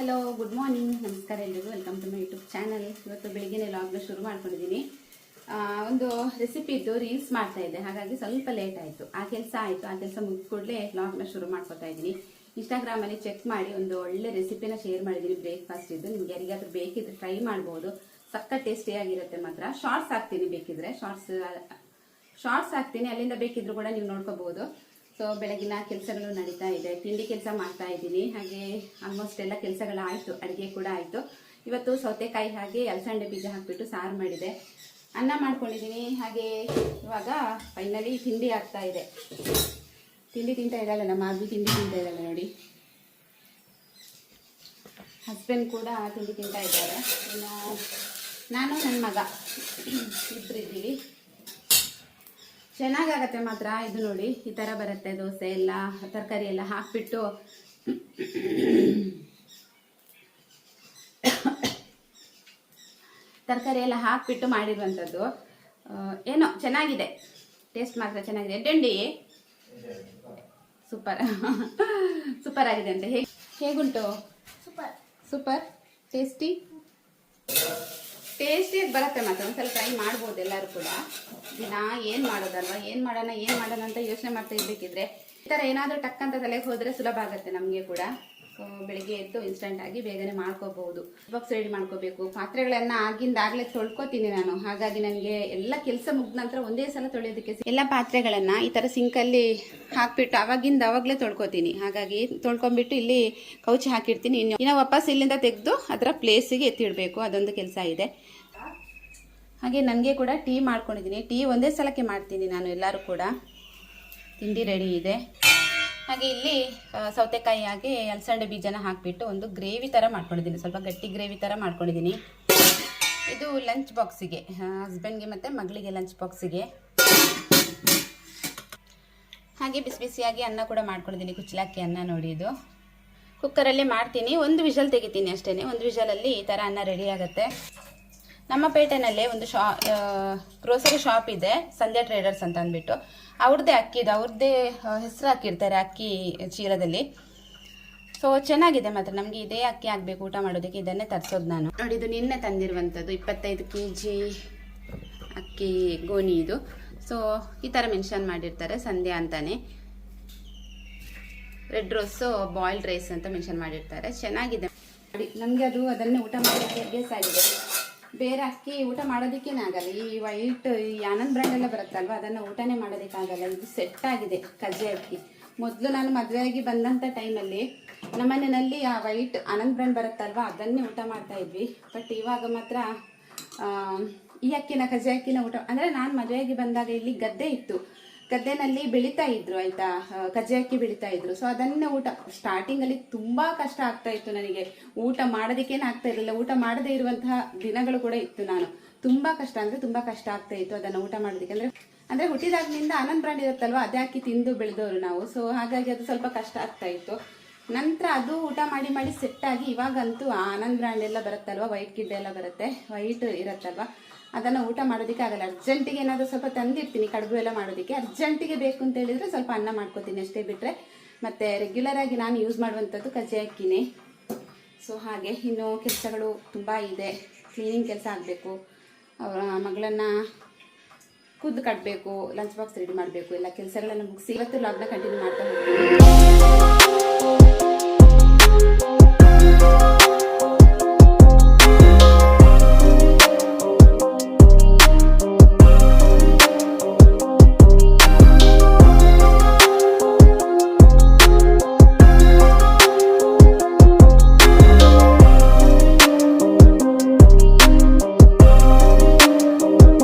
Hello, good morning, ನಮಸ್ಕಾರ ಎಲ್ರಿಗೂ. Welcome to my YouTube channel. ಇವತ್ತು ಬೆಳಿಗ್ಗೆ ಲಾಗ್ನ ಶುರು ಮಾಡ್ಕೊಂಡಿದ್ದೀನಿ. ಒಂದು ರೆಸಿಪಿದ್ದು ರೀಲ್ಸ್ ಮಾಡ್ತಾ ಇದ್ದೆ, ಹಾಗಾಗಿ ಸ್ವಲ್ಪ ಲೇಟ್ ಆಯಿತು. ಆ ಕೆಲಸ ಆಯಿತು. ಆ ಕೆಲಸ ಮುಗಿದ ಕೂಡಲೇ ಲಾಗ್ನ ಶುರು ಮಾಡ್ಕೊತಾ ಇದ್ದೀನಿ. ಇನ್ಸ್ಟಾಗ್ರಾಮಲ್ಲಿ ಚೆಕ್ ಮಾಡಿ ಒಂದು ಒಳ್ಳೆ ರೆಸಿಪಿನ ಶೇರ್ ಮಾಡಿದ್ದೀನಿ, ಬ್ರೇಕ್ಫಾಸ್ಟ್ ಇದ್ದು. ನಿಮ್ಗೆ ಯಾರಿಗಾದ್ರೂ ಬೇಕಿದ್ರೆ ಟ್ರೈ ಮಾಡ್ಬೋದು, ಸಕ್ಕ ಟೇಸ್ಟಿಯಾಗಿರುತ್ತೆ. ಮಾತ್ರ ಶಾರ್ಟ್ಸ್ ಹಾಕ್ತೀನಿ, ಬೇಕಿದ್ರೆ ಶಾರ್ಟ್ಸ್ ಹಾಕ್ತೀನಿ, ಅಲ್ಲಿಂದ ಬೇಕಿದ್ರು ಕೂಡ ನೀವು ನೋಡ್ಕೋಬಹುದು. ಸೊ ಬೆಳಗಿನ ಕೆಲಸಗಳು ನಡೀತಾ ಇದೆ, ತಿಂಡಿ ಕೆಲಸ ಮಾಡ್ತಾ ಇದ್ದೀನಿ. ಹಾಗೆ ಆಲ್ಮೋಸ್ಟ್ ಎಲ್ಲ ಕೆಲಸಗಳಾಯಿತು, ಅಡುಗೆ ಕೂಡ ಆಯಿತು. ಇವತ್ತು ಸೌತೆಕಾಯಿ ಹಾಗೆ ಅಲಸಂಡೆ ಬೀಜ ಹಾಕಿಬಿಟ್ಟು ಸಾರು ಮಾಡಿದೆ, ಅನ್ನ ಮಾಡ್ಕೊಂಡಿದ್ದೀನಿ. ಹಾಗೆ ಇವಾಗ ಫೈನಲಿ ತಿಂಡಿ ಆಗ್ತಾ ಇದೆ. ತಿಂಡಿ ತಿಂತಾ ಇದ್ದಾಳೆ ನಮ್ಮ ಆದ್ವಿ, ತಿಂಡಿ ತಿಂತಾ ಇದ್ದಾಳೆ ನೋಡಿ. ಹಸ್ಬೆಂಡ್ ಕೂಡ ತಿಂಡಿ ತಿಂತಾ ಇದ್ದಾರೆ. ಇನ್ನು ನಾನು ನನ್ನ ಮಗ ಇಬ್ಬರಿದ್ದೀವಿ. ಚೆನ್ನಾಗಾಗತ್ತೆ ಮಾತ್ರ ಇದು. ನೋಡಿ, ಈ ಥರ ಬರುತ್ತೆ. ದೋಸೆ ಎಲ್ಲ ತರಕಾರಿ ಎಲ್ಲ ಹಾಕ್ಬಿಟ್ಟು ಮಾಡಿರುವಂಥದ್ದು. ಏನೋ ಚೆನ್ನಾಗಿದೆ, ಟೇಸ್ಟ್ ಮಾತ್ರ ಚೆನ್ನಾಗಿದೆ. ಎಡ್ಡಂಡಿ ಸೂಪರ್ ಆಗಿದೆ ಅಂತ. ಹೇಗುಂಟು? ಸೂಪರ್ ಟೇಸ್ಟಿಯಾಗಿ ಬರುತ್ತೆ. ಮಾತ್ರ ಒಂದ್ಸಲ ಟ್ರೈ ಮಾಡ್ಬೋದು ಎಲ್ಲರೂ ಕೂಡ. ದಿನ ಏನು ಮಾಡೋದಲ್ವಾ, ಏನು ಮಾಡೋಣ ಅಂತ ಯೋಚನೆ ಮಾಡ್ತಾ ಇರ್ಬೇಕಿದ್ರೆ ಈ ಥರ ಏನಾದರೂ ಟಕ್ ಅಂತ ತಲೆಗೆ ಹೋದರೆ ಸುಲಭ ಆಗುತ್ತೆ ನಮಗೆ ಕೂಡ. ಸೊ ಬೆಳಿಗ್ಗೆ ಎದ್ದು ಇನ್ಸ್ಟೆಂಟ್ ಆಗಿ ಬೇಗನೆ ಮಾಡ್ಕೋಬಹುದು. ಬಾಕ್ಸ್ ರೆಡಿ ಮಾಡ್ಕೋಬೇಕು. ಪಾತ್ರೆಗಳನ್ನ ಆಗಿಂದಾಗಲೇ ತೊಳ್ಕೊತೀನಿ ನಾನು. ಹಾಗಾಗಿ ನನಗೆ ಎಲ್ಲ ಕೆಲಸ ಮುಗಿದ ನಂತರ ಒಂದೇ ಸಲ ತೊಳೆಯೋದಕ್ಕೆ ಎಲ್ಲ ಪಾತ್ರೆಗಳನ್ನ ಈ ಥರ ಸಿಂಕಲ್ಲಿ ಹಾಕ್ಬಿಟ್ಟು ಅವಾಗಲೇ ತೊಳ್ಕೊತೀನಿ. ಹಾಗಾಗಿ ತೊಳ್ಕೊಂಡ್ಬಿಟ್ಟು ಇಲ್ಲಿ ಕೌಚಿ ಹಾಕಿರ್ತೀನಿ. ಇನ್ನು ವಾಪಸ್ ಇಲ್ಲಿಂದ ತೆಗೆದು ಅದರ ಪ್ಲೇಸಿಗೆ ಎತ್ತಿಡಬೇಕು, ಅದೊಂದು ಕೆಲಸ ಇದೆ. ಹಾಗೆ ನನಗೆ ಕೂಡ ಟೀ ಮಾಡ್ಕೊಂಡಿದ್ದೀನಿ. ಟೀ ಒಂದೇ ಸಲಕ್ಕೆ ಮಾಡ್ತೀನಿ ನಾನು. ಎಲ್ಲರೂ ಕೂಡ ತಿಂಡಿ ರೆಡಿ ಇದೆ. ಹಾಗೆ ಇಲ್ಲಿ ಸೌತೆಕಾಯಿ ಹಾಗೆ ಅಲಸಂಡೆ ಬೀಜನ ಹಾಕಿಬಿಟ್ಟು ಒಂದು ಗ್ರೇವಿ ಥರ ಮಾಡ್ಕೊಂಡಿದ್ದೀನಿ, ಸ್ವಲ್ಪ ಗಟ್ಟಿ ಗ್ರೇವಿ ಥರ ಮಾಡ್ಕೊಂಡಿದ್ದೀನಿ. ಇದು ಲಂಚ್ ಬಾಕ್ಸಿಗೆ, ಹಸ್ಬೆಂಡ್ಗೆ ಮತ್ತು ಮಗಳಿಗೆ ಲಂಚ್ ಬಾಕ್ಸಿಗೆ. ಹಾಗೆ ಬಿಸಿಯಾಗಿ ಅನ್ನ ಕೂಡ ಮಾಡ್ಕೊಂಡಿದ್ದೀನಿ, ಕುಚ್ಚಲಕ್ಕಿ ಅನ್ನ. ನೋಡಿ, ಇದು ಕುಕ್ಕರಲ್ಲೇ ಮಾಡ್ತೀನಿ. ಒಂದು ವಿಷಲ್ ತೆಗಿತೀನಿ ಅಷ್ಟೇ. ಒಂದು ವಿಷಲಲ್ಲಿ ಈ ಥರ ಅನ್ನ ರೆಡಿ ಆಗುತ್ತೆ. ನಮ್ಮ ಪೇಟೆನಲ್ಲೇ ಒಂದು ಗ್ರೋಸರಿ ಶಾಪ್ ಇದೆ, ಸಂಧ್ಯಾ ಟ್ರೇಡರ್ಸ್ ಅಂತ ಅಂದ್ಬಿಟ್ಟು. ಅವ್ರದ್ದೇ ಅಕ್ಕಿದು, ಅವ್ರದ್ದೇ ಹೆಸರು ಹಾಕಿರ್ತಾರೆ ಅಕ್ಕಿ ಚೀಲದಲ್ಲಿ. ಸೊ ಚೆನ್ನಾಗಿದೆ ಮಾತ್ರ. ನಮಗೆ ಇದೇ ಅಕ್ಕಿ ಆಗಬೇಕು ಊಟ ಮಾಡೋದಕ್ಕೆ, ಇದನ್ನೇ ತರಿಸೋದು ನಾನು. ನೋಡಿ, ಇದು ನಿನ್ನೆ ತಂದಿರುವಂಥದ್ದು 25 kg ಅಕ್ಕಿ ಗೋಣಿ ಇದು. ಸೊ ಈ ಥರ ಮೆನ್ಷನ್ ಮಾಡಿರ್ತಾರೆ, ಸಂಧ್ಯಾ ಅಂತಾನೆ. ರೆಡ್ ರೋಸು ಬಾಯ್ಲ್ಡ್ ರೈಸ್ ಅಂತ ಮೆನ್ಷನ್ ಮಾಡಿರ್ತಾರೆ. ಚೆನ್ನಾಗಿದೆ ನೋಡಿ. ನಮಗೆ ಅದನ್ನೇ ಊಟ ಮಾಡೋದಕ್ಕೆ ಅಭ್ಯಾಸ ಆಗಿದೆ. ಬೇರೆ ಅಕ್ಕಿ ಊಟ ಮಾಡೋದಕ್ಕೇನೆ ಆಗಲ್ಲ. ಈ ವೈಟ್, ಈ ಆನಂದ್ ಬ್ರ್ಯಾಂಡ್ ಎಲ್ಲ ಬರುತ್ತಲ್ವ, ಅದನ್ನು ಊಟನೇ ಮಾಡೋದಕ್ಕಾಗಲ್ಲ. ಇದು ಸೆಟ್ ಆಗಿದೆ ಕಜ್ಜೆ ಅಕ್ಕಿ. ಮೊದಲು ನಾನು ಮದುವೆಯಾಗಿ ಬಂದಂಥ ಟೈಮಲ್ಲಿ ನಮ್ಮನೆಯಲ್ಲಿ ಆ ವೈಟ್ ಆನಂದ್ ಬ್ರ್ಯಾಂಡ್ ಬರುತ್ತಲ್ವ, ಅದನ್ನೇ ಊಟ ಮಾಡ್ತಾ ಇದ್ವಿ. ಬಟ್ ಇವಾಗ ಮಾತ್ರ ಈ ಅಕ್ಕಿನ, ಕಜ್ಜೆ ಅಕ್ಕಿನ ಊಟ. ಅಂದರೆ ನಾನು ಮದುವೆಯಾಗಿ ಬಂದಾಗ ಇಲ್ಲಿ ಗದ್ದೆ ಇತ್ತು, ಗದ್ದೆನಲ್ಲಿ ಬೆಳೀತಾ ಇದ್ರು ಆಯ್ತಾ, ಕಜ್ಜೆ ಅಕ್ಕಿ ಬೆಳೀತಾ ಇದ್ರು. ಸೊ ಅದನ್ನೇ ಊಟ. ಸ್ಟಾರ್ಟಿಂಗಲ್ಲಿ ತುಂಬ ಕಷ್ಟ ಆಗ್ತಾ ಇತ್ತು ನನಗೆ, ಊಟ ಮಾಡೋದಕ್ಕೇನು ಆಗ್ತಾ ಇರಲಿಲ್ಲ. ಊಟ ಮಾಡದೇ ಇರುವಂತಹ ದಿನಗಳು ಕೂಡ ಇತ್ತು. ನಾನು ತುಂಬ ಕಷ್ಟ ಆಗ್ತಾ ಇತ್ತು ಅದನ್ನು ಊಟ ಮಾಡೋದಕ್ಕೆ. ಅಂದರೆ ಹುಟ್ಟಿದಾಗಿನಿಂದ ಆನಂದ್ ಬ್ರ್ಯಾಂಡ್ ಇರುತ್ತಲ್ವ, ಅದೇ ಅಕ್ಕಿ ತಿಂದು ಬೆಳೆದವರು ನಾವು. ಸೊ ಹಾಗಾಗಿ ಅದು ಸ್ವಲ್ಪ ಕಷ್ಟ ಆಗ್ತಾ ಇತ್ತು. ನಂತರ ಅದು ಊಟ ಮಾಡಿ ಸೆಟ್ಟಾಗಿ ಇವಾಗಂತೂ ಆನಂದ್ ಬ್ರ್ಯಾಂಡ್ ಎಲ್ಲ ಬರುತ್ತಲ್ವ, ವೈಟ್ ಕಿಡ್ ಎಲ್ಲ ಬರುತ್ತೆ, ವೈಟ್ ಇರುತ್ತಲ್ವ, ಅದನ್ನು ಊಟ ಮಾಡೋದಕ್ಕೆ ಆಗಲ್ಲ. ಅರ್ಜೆಂಟಿಗೆ ಏನಾದರೂ ಸ್ವಲ್ಪ ತಂದಿರ್ತೀನಿ ಕಡುಬು ಎಲ್ಲ ಮಾಡೋದಕ್ಕೆ. ಅರ್ಜೆಂಟಿಗೆ ಬೇಕು ಅಂತ ಹೇಳಿದ್ರೆ ಸ್ವಲ್ಪ ಅನ್ನ ಮಾಡ್ಕೋತೀನಿ ಅಷ್ಟೇ. ಬಿಟ್ಟರೆ ಮತ್ತೆ ರೆಗ್ಯುಲರ್ ಆಗಿ ನಾನು ಯೂಸ್ ಮಾಡುವಂಥದ್ದು ಕಜ್ಜೆ ಅಕ್ಕಿನೇ. ಸೊ ಹಾಗೆ ಇನ್ನು ಕೆಲಸಗಳು ತುಂಬ ಇದೆ. ಕ್ಲೀನಿಂಗ್ ಕೆಲಸ ಆಗಬೇಕು, ಅವರ ಮಗಳನ್ನು ಖುದ್ದು ಕಟ್ಟಬೇಕು, ಲಂಚ್ ಬಾಕ್ಸ್ ರೆಡಿ ಮಾಡಬೇಕು, ಎಲ್ಲ ಕೆಲಸಗಳನ್ನು ಮುಗಿಸಿ ಇವತ್ತು ಲಾಗ್ನ ಕಂಟಿನ್ಯೂ ಮಾಡ್ತಾ ಹೋಗ್ತೀನಿ.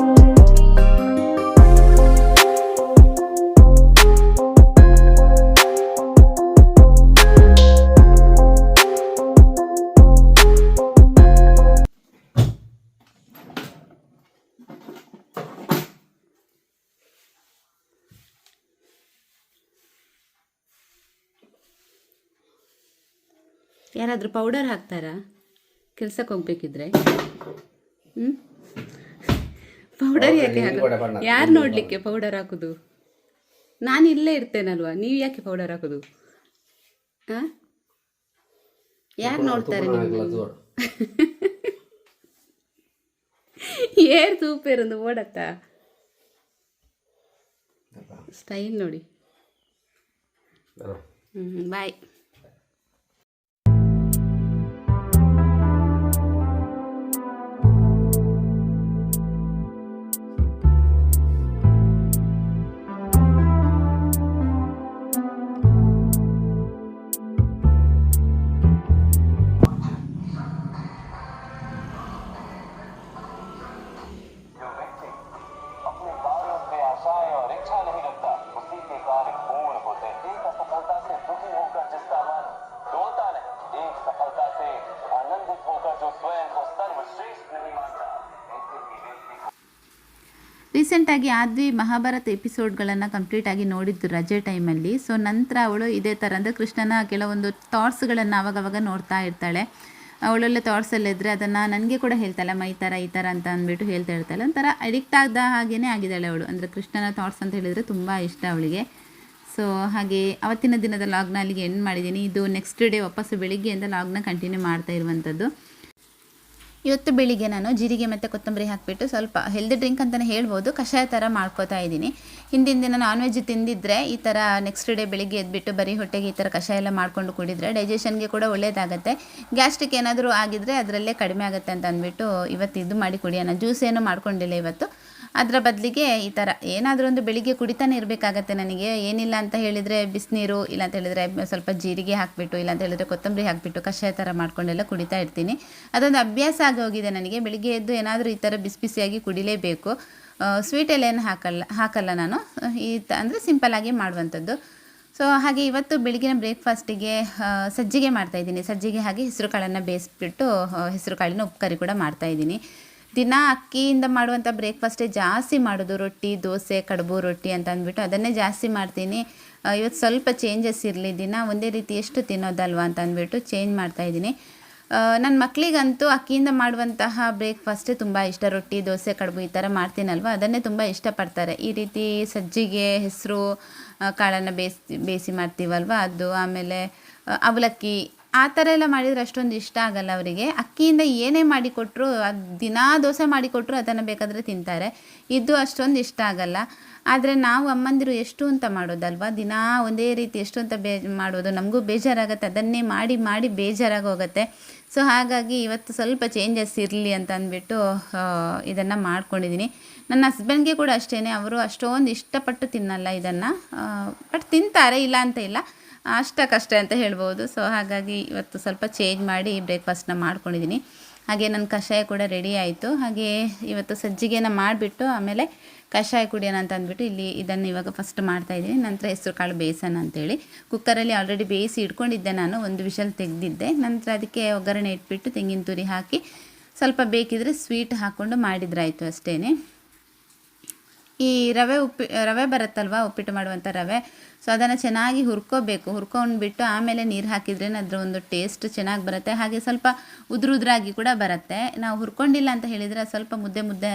ಯಾರಾದರೂ ಪೌಡರ್ ಹಾಕ್ತಾರಾ ಕೆಲ್ಸಕ್ಕೆ ಹೋಗ್ಬೇಕಿದ್ರೆ? ಪೌಡರ್ ಯಾಕೆ ಹಾಕೋದು? ಯಾರು ನೋಡಲಿಕ್ಕೆ ಪೌಡರ್ ಹಾಕೋದು? ನಾನು ಇಲ್ಲೇ ಇರ್ತೇನಲ್ವಾ, ನೀವು ಯಾಕೆ ಪೌಡರ್ ಹಾಕೋದು? ಯಾರು ನೋಡ್ತಾರೆ ಏರ್ ಸೂಪರ್ ಒಂದು ಓಡತ್ತ ಸ್ಟೈಲ್ ನೋಡಿ. ಬಾಯ್. ರೀಸೆಂಟಾಗಿ ಆದ್ವಿ ಮಹಾಭಾರತ ಎಪಿಸೋಡ್ಗಳನ್ನು ಕಂಪ್ಲೀಟಾಗಿ ನೋಡಿದ್ದು ರಜೆ ಟೈಮಲ್ಲಿ. ಸೊ ನಂತರ ಅವಳು ಇದೇ ಥರ ಅಂದರೆ ಕೃಷ್ಣನ ಕೆಲವೊಂದು ಥಾಟ್ಸ್ಗಳನ್ನು ಆವಾಗವಾಗ ನೋಡ್ತಾ ಇರ್ತಾಳೆ. ಅವಳೊಳ್ಳೆ ಥಾಟ್ಸಲ್ಲಿದ್ದರೆ ಅದನ್ನು ನನಗೆ ಕೂಡ ಹೇಳ್ತಾಳೆ, ಈ ಥರ ಅಂತ ಅಂದ್ಬಿಟ್ಟು ಹೇಳ್ತಾ ಇರ್ತಾಳೆ. ಒಂಥರ ಅಡಿಕ್ಟ್ ಆದ ಹಾಗೇ ಆಗಿದ್ದಾಳೆ ಅವಳು. ಅಂದರೆ ಕೃಷ್ಣನ ಥಾಟ್ಸ್ ಅಂತ ಹೇಳಿದರೆ ತುಂಬ ಇಷ್ಟ ಅವಳಿಗೆ. ಸೊ ಹಾಗೆ ಅವತ್ತಿನ ದಿನದ ಲಾಗ್ನ ಅಲ್ಲಿಗೆ ಎಂಡ್ ಮಾಡಿದ್ದೀನಿ. ಇದು ನೆಕ್ಸ್ಟ್ ಡೇ ವಾಪಸ್ಸು ಬೆಳಿಗ್ಗೆಯಿಂದ ಲಾಗ್ನ ಕಂಟಿನ್ಯೂ ಮಾಡ್ತಾ ಇರುವಂಥದ್ದು. ಇವತ್ತು ಬೆಳಿಗ್ಗೆ ನಾನು ಜೀರಿಗೆ ಮತ್ತು ಕೊತ್ತಂಬರಿ ಹಾಕಿಬಿಟ್ಟು ಸ್ವಲ್ಪ ಹೆಲ್ದಿ ಡ್ರಿಂಕ್ ಅಂತಲೇ ಹೇಳ್ಬೋದು, ಕಷಾಯ ಥರ ಮಾಡ್ಕೋತಾ ಇದ್ದೀನಿ. ಹಿಂದಿನ ದಿನ ನಾನ್ ವೆಜ್ ತಿಂದಿದ್ದರೆ ಈ ಥರ ನೆಕ್ಸ್ಟ್ ಡೇ ಬೆಳಿಗ್ಗೆ ಎದ್ಬಿಟ್ಟು ಬರೀ ಹೊಟ್ಟೆಗೆ ಈ ಥರ ಕಷಾಯ ಎಲ್ಲ ಮಾಡ್ಕೊಂಡು ಕುಡಿದ್ರೆ ಡೈಜೆಷನ್ಗೆ ಕೂಡ ಒಳ್ಳೆಯದಾಗುತ್ತೆ. ಗ್ಯಾಸ್ಟ್ರಿಕ್ ಏನಾದರೂ ಆಗಿದ್ದರೆ ಅದರಲ್ಲೇ ಕಡಿಮೆ ಆಗುತ್ತೆ ಅಂತ ಅಂದ್ಬಿಟ್ಟು ಇವತ್ತು ಇದು ಮಾಡಿ ಕುಡಿಯೋಣ. ಜ್ಯೂಸ್ ಏನೂ ಮಾಡ್ಕೊಂಡಿಲ್ಲ ಇವತ್ತು. ಅದರ ಬದಲಿಗೆ ಈ ಥರ ಏನಾದರೂ ಒಂದು ಬೆಳಿಗ್ಗೆ ಕುಡಿತಾನೆ ಇರಬೇಕಾಗತ್ತೆ ನನಗೆ. ಏನಿಲ್ಲ ಅಂತ ಹೇಳಿದರೆ ಬಿಸಿನೀರು, ಇಲ್ಲ ಅಂತ ಹೇಳಿದರೆ ಸ್ವಲ್ಪ ಜೀರಿಗೆ ಹಾಕಿಬಿಟ್ಟು, ಇಲ್ಲ ಅಂತ ಹೇಳಿದರೆ ಕೊತ್ತಂಬರಿ ಹಾಕಿಬಿಟ್ಟು ಕಷಾಯ ಥರ ಮಾಡ್ಕೊಂಡೆಲ್ಲ ಕುಡಿತಾ ಇರ್ತೀನಿ. ಅದೊಂದು ಅಭ್ಯಾಸ ಆಗಿ ಹೋಗಿದೆ ನನಗೆ. ಬೆಳಿಗ್ಗೆ ಎದ್ದು ಏನಾದರೂ ಈ ಥರ ಬಿಸಿ ಬಿಸಿಯಾಗಿ ಕುಡಿಲೇಬೇಕು. ಸ್ವೀಟೆಲ್ಲ ಏನು ಹಾಕಲ್ಲ ನಾನು, ಅಂದರೆ ಸಿಂಪಲ್ಲಾಗಿ ಮಾಡುವಂಥದ್ದು. ಸೊ ಹಾಗೆ ಇವತ್ತು ಬೆಳಗಿನ ಬ್ರೇಕ್ಫಾಸ್ಟಿಗೆ ಸಜ್ಜಿಗೆ ಮಾಡ್ತಾಯಿದ್ದೀನಿ. ಸಜ್ಜಿಗೆ ಹಾಗೆ ಹೆಸರು ಕಾಳನ್ನು ಬೇಯಿಸ್ಬಿಟ್ಟು ಹೆಸರು ಕಾಳಿನ ಉಪ್ಪುಕರಿ ಕೂಡ ಮಾಡ್ತಾಯಿದ್ದೀನಿ. ದಿನ ಅಕ್ಕಿಯಿಂದ ಮಾಡುವಂಥ ಬ್ರೇಕ್ಫಾಸ್ಟೇ ಜಾಸ್ತಿ ಮಾಡೋದು. ರೊಟ್ಟಿ, ದೋಸೆ, ಕಡುಬು ರೊಟ್ಟಿ ಅಂತ ಅಂದ್ಬಿಟ್ಟು ಅದನ್ನೇ ಜಾಸ್ತಿ ಮಾಡ್ತೀನಿ. ಇವತ್ತು ಸ್ವಲ್ಪ ಚೇಂಜಸ್ ಇರಲಿ, ದಿನ ಒಂದೇ ರೀತಿ ಎಷ್ಟು ತಿನ್ನೋದಲ್ವಾ ಅಂತ ಅಂದ್ಬಿಟ್ಟು ಚೇಂಜ್ ಮಾಡ್ತಾಯಿದ್ದೀನಿ. ನನ್ನ ಮಕ್ಕಳಿಗಂತೂ ಅಕ್ಕಿಯಿಂದ ಮಾಡುವಂತಹ ಬ್ರೇಕ್ಫಾಸ್ಟೇ ತುಂಬ ಇಷ್ಟ. ರೊಟ್ಟಿ, ದೋಸೆ, ಕಡುಬು ಈ ಥರ ಮಾಡ್ತೀನಲ್ವ, ಅದನ್ನೇ ತುಂಬ ಇಷ್ಟಪಡ್ತಾರೆ. ಈ ರೀತಿ ಸಜ್ಜಿಗೆ ಹೆಸರು ಕಾಳನ್ನು ಬೇಯಿಸಿ ಮಾಡ್ತೀವಲ್ವ ಅದು, ಆಮೇಲೆ ಅವಲಕ್ಕಿ ಆ ಥರ ಎಲ್ಲ ಮಾಡಿದರೆ ಅಷ್ಟೊಂದು ಇಷ್ಟ ಆಗಲ್ಲ ಅವರಿಗೆ. ಅಕ್ಕಿಯಿಂದ ಏನೇ ಮಾಡಿಕೊಟ್ರು, ಅದು ದಿನಾ ದೋಸೆ ಮಾಡಿಕೊಟ್ರು ಅದನ್ನು ಬೇಕಾದರೆ ತಿಂತಾರೆ. ಇದು ಅಷ್ಟೊಂದು ಇಷ್ಟ ಆಗಲ್ಲ. ಆದರೆ ನಾವು ಅಮ್ಮಂದಿರು ಎಷ್ಟು ಅಂತ ಮಾಡೋದಲ್ವ, ದಿನಾ ಒಂದೇ ರೀತಿ ಎಷ್ಟು ಅಂತ ಮಾಡೋದು, ನಮಗೂ ಬೇಜಾರಾಗುತ್ತೆ. ಅದನ್ನೇ ಮಾಡಿ ಮಾಡಿ ಬೇಜಾರಾಗಿ ಹೋಗುತ್ತೆ. ಸೊ ಹಾಗಾಗಿ ಇವತ್ತು ಸ್ವಲ್ಪ ಚೇಂಜಸ್ ಇರಲಿ ಅಂತ ಅಂದ್ಬಿಟ್ಟು ಇದನ್ನು ಮಾಡ್ಕೊಂಡಿದ್ದೀನಿ. ನನ್ನ ಹಸ್ಬೆಂಡ್ಗೆ ಕೂಡ ಅಷ್ಟೇ, ಅವರು ಅಷ್ಟೊಂದು ಇಷ್ಟಪಟ್ಟು ತಿನ್ನಲ್ಲ ಇದನ್ನು, ಬಟ್ ತಿಂತಾರೆ, ಇಲ್ಲ ಅಂತ ಇಲ್ಲ, ಅಷ್ಟಕ್ಕಷ್ಟೇ ಅಂತ ಹೇಳ್ಬೋದು. ಸೊ ಹಾಗಾಗಿ ಇವತ್ತು ಸ್ವಲ್ಪ ಚೇಂಜ್ ಮಾಡಿ ಬ್ರೇಕ್ಫಾಸ್ಟ್ನ ಮಾಡ್ಕೊಂಡಿದ್ದೀನಿ. ಹಾಗೆ ನನ್ನ ಕಷಾಯ ಕೂಡ ರೆಡಿ ಆಯಿತು. ಹಾಗೆ ಇವತ್ತು ಸಜ್ಜಿಗೆನ ಮಾಡಿಬಿಟ್ಟು ಆಮೇಲೆ ಕಷಾಯ ಕುಡಿಯೋಣ ಅಂತ ಅಂದ್ಬಿಟ್ಟು ಇಲ್ಲಿ ಇದನ್ನು ಇವಾಗ ಫಸ್ಟ್ ಮಾಡ್ತಾಯಿದ್ದೀನಿ. ನಂತರ ಹೆಸರು ಕಾಳು ಬೇಯಿಸೋಣ ಅಂತೇಳಿ ಕುಕ್ಕರಲ್ಲಿ ಆಲ್ರೆಡಿ ಬೇಯಿಸಿ ಇಟ್ಕೊಂಡಿದ್ದೆ ನಾನು, ಒಂದು ವಿಷಲ್ ತೆಗೆದಿದ್ದೆ. ನಂತರ ಅದಕ್ಕೆ ಒಗ್ಗರಣೆ ಇಟ್ಬಿಟ್ಟು ತೆಂಗಿನ ತುರಿ ಹಾಕಿ ಸ್ವಲ್ಪ ಬೇಕಿದ್ರೆ ಸ್ವೀಟ್ ಹಾಕ್ಕೊಂಡು ಮಾಡಿದ್ರಾಯಿತು ಅಷ್ಟೇ. ಈ ರವೆ ಬರುತ್ತಲ್ವ, ಉಪ್ಪಿಟ್ಟು ಮಾಡುವಂಥ ರವೆ, ಸೊ ಅದನ್ನು ಚೆನ್ನಾಗಿ ಹುರ್ಕೊಂಡ್ಬಿಟ್ಟು ಆಮೇಲೆ ನೀರು ಹಾಕಿದ್ರೇ ಅದರ ಒಂದು ಟೇಸ್ಟ್ ಚೆನ್ನಾಗಿ ಬರುತ್ತೆ. ಹಾಗೆ ಸ್ವಲ್ಪ ಉದುರಾಗಿ ಕೂಡ ಬರುತ್ತೆ. ನಾವು ಹುರ್ಕೊಂಡಿಲ್ಲ ಅಂತ ಹೇಳಿದರೆ ಸ್ವಲ್ಪ ಮುದ್ದೆ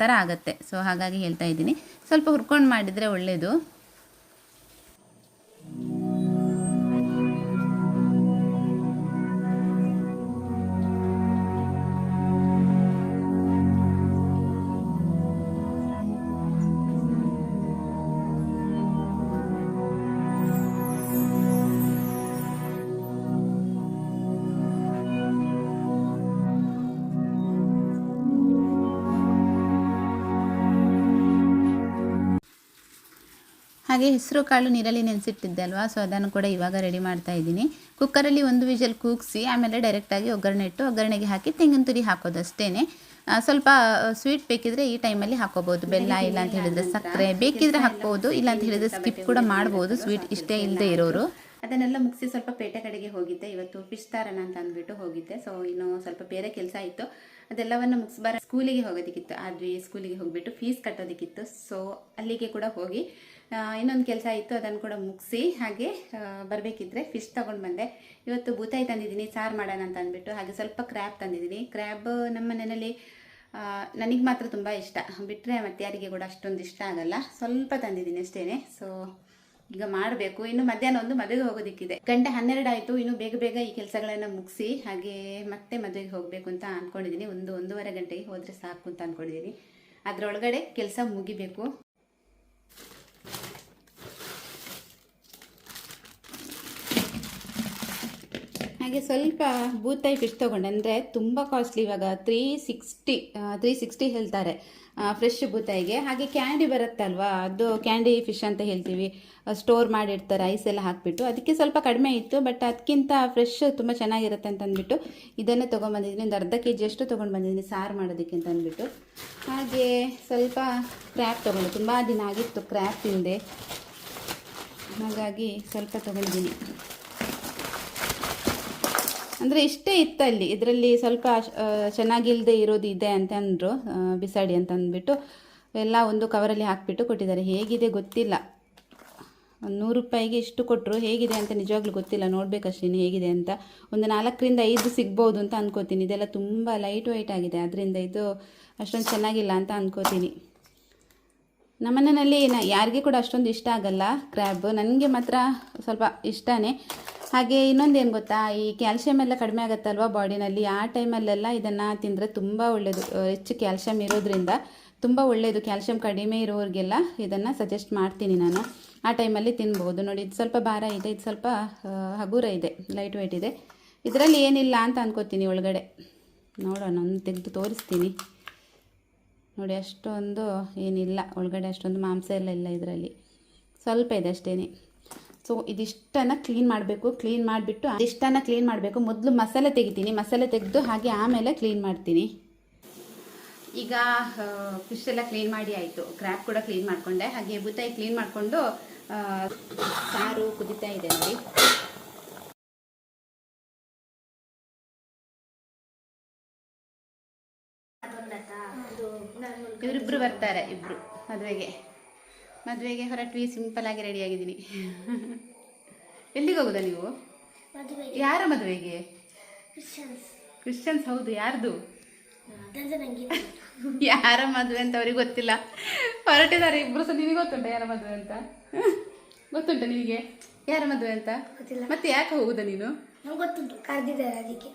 ಥರ ಆಗುತ್ತೆ. ಸೊ ಹಾಗಾಗಿ ಹೇಳ್ತಾ ಇದ್ದೀನಿ, ಸ್ವಲ್ಪ ಹುರ್ಕೊಂಡು ಮಾಡಿದರೆ ಒಳ್ಳೆಯದು. ಹಾಗೆ ಹೆಸರು ಕಾಳು ನೀರಲ್ಲಿ ನೆನೆಸಿಟ್ಟಿದ್ದೆ ಅಲ್ವಾ, ಸೊ ಅದನ್ನು ಕೂಡ ಇವಾಗ ರೆಡಿ ಮಾಡ್ತಾ ಇದ್ದೀನಿ. ಕುಕ್ಕರಲ್ಲಿ ಒಂದು ವಿಷಲ್ ಕೂಗಿಸಿ ಆಮೇಲೆ ಡೈರೆಕ್ಟಾಗಿ ಒಗ್ಗರಣೆ ಇಟ್ಟು ಒಗ್ಗರಣೆಗೆ ಹಾಕಿ ತೆಂಗಿನ ತುರಿ ಹಾಕೋದು ಅಷ್ಟೇ. ಸ್ವಲ್ಪ ಸ್ವೀಟ್ ಬೇಕಿದ್ರೆ ಈ ಟೈಮಲ್ಲಿ ಹಾಕೋಬೋದು, ಬೆಲ್ಲ ಇಲ್ಲ ಅಂತ ಹೇಳಿದರೆ ಸಕ್ಕರೆ ಬೇಕಿದ್ರೆ ಹಾಕ್ಬೋದು, ಇಲ್ಲ ಅಂತ ಹೇಳಿದರೆ ಸ್ಕಿಪ್ ಕೂಡ ಮಾಡ್ಬೋದು, ಸ್ವೀಟ್ ಇಷ್ಟೇ ಇಲ್ಲದೆ ಇರೋರು. ಅದನ್ನೆಲ್ಲ ಮುಗಿಸಿ ಸ್ವಲ್ಪ ಪೇಟೆ ಕಡೆಗೆ ಹೋಗಿದ್ದೆ. ಇವತ್ತು ಫಿಶ್ ತಾರಣ ಅಂತ ಅಂದ್ಬಿಟ್ಟು ಹೋಗಿದ್ದೆ. ಸೊ ಇನ್ನು ಸ್ವಲ್ಪ ಬೇರೆ ಕೆಲಸ ಇತ್ತು, ಅದೆಲ್ಲವನ್ನು ಮುಗಿಸ್ಬಾರ ಸ್ಕೂಲಿಗೆ ಹೋಗೋದಕ್ಕಿತ್ತು. ಆದ್ವಿ ಸ್ಕೂಲಿಗೆ ಹೋಗಿಬಿಟ್ಟು ಫೀಸ್ ಕಟ್ಟೋದಕ್ಕಿತ್ತು. ಸೊ ಅಲ್ಲಿಗೆ ಕೂಡ ಹೋಗಿ ಇನ್ನೊಂದು ಕೆಲಸ ಇತ್ತು, ಅದನ್ನು ಕೂಡ ಮುಗಿಸಿ ಹಾಗೆ ಬರಬೇಕಿದ್ರೆ ಫಿಶ್ ತೊಗೊಂಡು ಬಂದೆ. ಇವತ್ತು ಬೂತಾಯಿ ತಂದಿದ್ದೀನಿ, ಸಾರು ಮಾಡೋಣ ಅಂತ ಅಂದ್ಬಿಟ್ಟು. ಹಾಗೆ ಸ್ವಲ್ಪ ಕ್ರ್ಯಾಬ್ ತಂದಿದ್ದೀನಿ. ಕ್ರ್ಯಾಬ್ ನಮ್ಮ ಮನೆಯಲ್ಲಿ ನನಗೆ ಮಾತ್ರ ತುಂಬ ಇಷ್ಟ, ಬಿಟ್ಟರೆ ಮತ್ತೆ ಯಾರಿಗೆ ಕೂಡ ಅಷ್ಟೊಂದು ಇಷ್ಟ ಆಗಲ್ಲ. ಸ್ವಲ್ಪ ತಂದಿದ್ದೀನಿ ಅಷ್ಟೇ. ಸೊ ಈಗ ಮಾಡಬೇಕು. ಇನ್ನು ಮಧ್ಯಾಹ್ನ ಒಂದು ಮದುವೆಗೆ ಹೋಗೋದಿಕ್ಕಿದೆ. ಗಂಟೆ 12 ಆಯಿತು. ಇನ್ನು ಬೇಗ ಬೇಗ ಈ ಕೆಲಸಗಳನ್ನು ಮುಗಿಸಿ ಹಾಗೆ ಮತ್ತೆ ಮದುವೆಗೆ ಹೋಗಬೇಕು ಅಂತ ಅಂದ್ಕೊಂಡಿದ್ದೀನಿ. ಒಂದೂವರೆ ಗಂಟೆಗೆ ಹೋದರೆ ಸಾಕು ಅಂತ ಅಂದ್ಕೊಂಡಿದ್ದೀನಿ. ಅದರೊಳಗಡೆ ಕೆಲಸ ಮುಗಿಬೇಕು. ಹಾಗೆ ಸ್ವಲ್ಪ ಬೂತಾಯಿ ಫಿಶ್ ತೊಗೊಂಡೆ. ಅಂದರೆ ತುಂಬ ಕಾಸ್ಟ್ಲಿ ಇವಾಗ 360 ಹೇಳ್ತಾರೆ ಫ್ರೆಶ್ ಬೂತಾಯಿಗೆ. ಹಾಗೆ ಕ್ಯಾಂಡಿ ಬರುತ್ತಲ್ವಾ, ಅದು ಕ್ಯಾಂಡಿ ಫಿಶ್ ಅಂತ ಹೇಳ್ತೀವಿ, ಸ್ಟೋರ್ ಮಾಡಿರ್ತಾರೆ ಐಸ್ ಎಲ್ಲ ಹಾಕಿಬಿಟ್ಟು. ಅದಕ್ಕೆ ಸ್ವಲ್ಪ ಕಡಿಮೆ ಇತ್ತು, ಬಟ್ ಅದಕ್ಕಿಂತ ಫ್ರೆಶ್ ತುಂಬ ಚೆನ್ನಾಗಿರುತ್ತೆ ಅಂತ ಅಂದ್ಬಿಟ್ಟು ಇದನ್ನು ತೊಗೊಂಡ್ಬಂದಿದ್ದೀನಿ. ಒಂದು ಅರ್ಧ ಕೆ ಜಿಯಷ್ಟು ತೊಗೊಂಡು ಬಂದಿದ್ದೀನಿ ಸಾರು ಮಾಡೋದಕ್ಕೆ ಅಂತ ಅಂದ್ಬಿಟ್ಟು. ಹಾಗೆ ಸ್ವಲ್ಪ ಕ್ರ್ಯಾಪ್ ತೊಗೊಂಡು, ತುಂಬ ದಿನ ಆಗಿತ್ತು ಕ್ರ್ಯಾಪ್ ತಿಂದೆ, ಹಾಗಾಗಿ ಸ್ವಲ್ಪ ತೊಗೊಂಡಿದ್ದೀನಿ. ಅಂದರೆ ಇಷ್ಟೇ ಇತ್ತಲ್ಲಿ, ಇದರಲ್ಲಿ ಸ್ವಲ್ಪ ಚೆನ್ನಾಗಿಲ್ಲದೆ ಇರೋದು ಇದೆ ಅಂತ ಅಂದರು, ಬಿಸಾಡಿ ಅಂತ ಅಂದ್ಬಿಟ್ಟು ಎಲ್ಲ ಒಂದು ಕವರಲ್ಲಿ ಹಾಕಿಬಿಟ್ಟು ಕೊಟ್ಟಿದ್ದಾರೆ. ಹೇಗಿದೆ ಗೊತ್ತಿಲ್ಲ, ಒಂದು 100 ರೂಪಾಯಿಗೆ ಇಷ್ಟು ಕೊಟ್ಟರು. ಹೇಗಿದೆ ಅಂತ ನಿಜವಾಗ್ಲೂ ಗೊತ್ತಿಲ್ಲ, ನೋಡಬೇಕಷ್ಟೇ ಹೇಗಿದೆ ಅಂತ. ಒಂದು 4 ರಿಂದ 5 ಸಿಗ್ಬೋದು ಅಂತ ಅಂದ್ಕೋತೀನಿ. ಇದೆಲ್ಲ ತುಂಬ ಲೈಟ್ ವೆಯ್ಟ್ ಆಗಿದೆ, ಅದರಿಂದ ಇದು ಅಷ್ಟೊಂದು ಚೆನ್ನಾಗಿಲ್ಲ ಅಂತ ಅಂದ್ಕೋತೀನಿ. ನಮ್ಮನೆಯಲ್ಲಿ ಯಾರಿಗೆ ಕೂಡ ಅಷ್ಟೊಂದು ಇಷ್ಟ ಆಗಲ್ಲ ಕ್ರ್ಯಾಬ್, ನನಗೆ ಮಾತ್ರ ಸ್ವಲ್ಪ ಇಷ್ಟನೇ. ಹಾಗೆ ಇನ್ನೊಂದೇನು ಗೊತ್ತಾ, ಈ ಕ್ಯಾಲ್ಶಿಯಂ ಎಲ್ಲ ಕಡಿಮೆ ಆಗುತ್ತಲ್ವ ಬಾಡಿನಲ್ಲಿ, ಆ ಟೈಮಲ್ಲೆಲ್ಲ ಇದನ್ನು ತಿಂದರೆ ತುಂಬ ಒಳ್ಳೆಯದು. ಹೆಚ್ಚು ಕ್ಯಾಲ್ಶಿಯಂ ಇರೋದ್ರಿಂದ ತುಂಬ ಒಳ್ಳೆಯದು. ಕ್ಯಾಲ್ಶಿಯಂ ಕಡಿಮೆ ಇರೋರಿಗೆಲ್ಲ ಇದನ್ನು ಸಜೆಸ್ಟ್ ಮಾಡ್ತೀನಿ ನಾನು. ಆ ಟೈಮಲ್ಲಿ ತಿನ್ಬೋದು. ನೋಡಿ, ಇದು ಸ್ವಲ್ಪ ಭಾರ ಇದೆ, ಇದು ಸ್ವಲ್ಪ ಹಗುರ ಇದೆ, ಲೈಟ್ ವೆಯ್ಟ್ ಇದೆ. ಇದರಲ್ಲಿ ಏನಿಲ್ಲ ಅಂತ ಅಂದ್ಕೋತೀನಿ. ಒಳಗಡೆ ನೋಡೋಣ, ಒಂದು ತೆಗೆದು ತೋರಿಸ್ತೀನಿ. ನೋಡಿ, ಅಷ್ಟೊಂದು ಏನಿಲ್ಲ ಒಳಗಡೆ, ಅಷ್ಟೊಂದು ಮಾಂಸ ಎಲ್ಲ ಇಲ್ಲ ಇದರಲ್ಲಿ, ಸ್ವಲ್ಪ ಇದೆ ಅಷ್ಟೇ. ಸೊ ಇದಿಷ್ಟನ್ನು ಕ್ಲೀನ್ ಮಾಡಬೇಕು. ಕ್ಲೀನ್ ಮಾಡಿಬಿಟ್ಟು ಇದಿಷ್ಟನ್ನು ಕ್ಲೀನ್ ಮಾಡಬೇಕು. ಮೊದಲು ಮಸಾಲೆ ತೆಗಿತೀನಿ, ಮಸಾಲೆ ತೆಗೆದು ಹಾಗೆ ಆಮೇಲೆ ಕ್ಲೀನ್ ಮಾಡ್ತೀನಿ. ಈಗ ಫಿಶ್ ಎಲ್ಲ ಕ್ಲೀನ್ ಮಾಡಿ ಆಯಿತು, ಕ್ರ್ಯಾಬ್ ಕೂಡ ಕ್ಲೀನ್ ಮಾಡಿಕೊಂಡೆ. ಹಾಗೆ ಬೂತಾಯಿ ಕ್ಲೀನ್ ಮಾಡಿಕೊಂಡು ಸಾರು ಕುದೀತಾ ಇದೆ ನೋಡಿ. ಇವರಿಬ್ಬರು ಬರ್ತಾರೆ, ಇಬ್ಬರು ಮದುವೆಗೆ ಹೊರಟ್ವಿ. ಸಿಂಪಲ್ಲಾಗಿ ರೆಡಿಯಾಗಿದ್ದೀನಿ. ಎಲ್ಲಿಗೆ ಹೋಗೋದಾ ನೀವು? ಯಾರ ಮದುವೆಗೆ? ಕ್ರಿಶ್ಚಿಯನ್ಸ್. ಹೌದು, ಯಾರ್ದು? ಯಾರ ಮದುವೆ ಅಂತ ಅವ್ರಿಗೆ ಗೊತ್ತಿಲ್ಲ, ಹೊರಟಿದ್ದಾರೆ ಇಬ್ಬರು. ಸಹ ನಿನಗೆ ಗೊತ್ತುಂಟ ಯಾರ ಮದುವೆ ಅಂತ? ಗೊತ್ತುಂಟ ನಿನಗೆ ಯಾರ ಮದುವೆ ಅಂತ? ಮತ್ತೆ ಯಾಕೆ ಹೋಗುದಾ ನೀನು? ಗೊತ್ತುಂಟು, ಕರೆದಿದ್ದಾರೆ ಅದಕ್ಕೆ.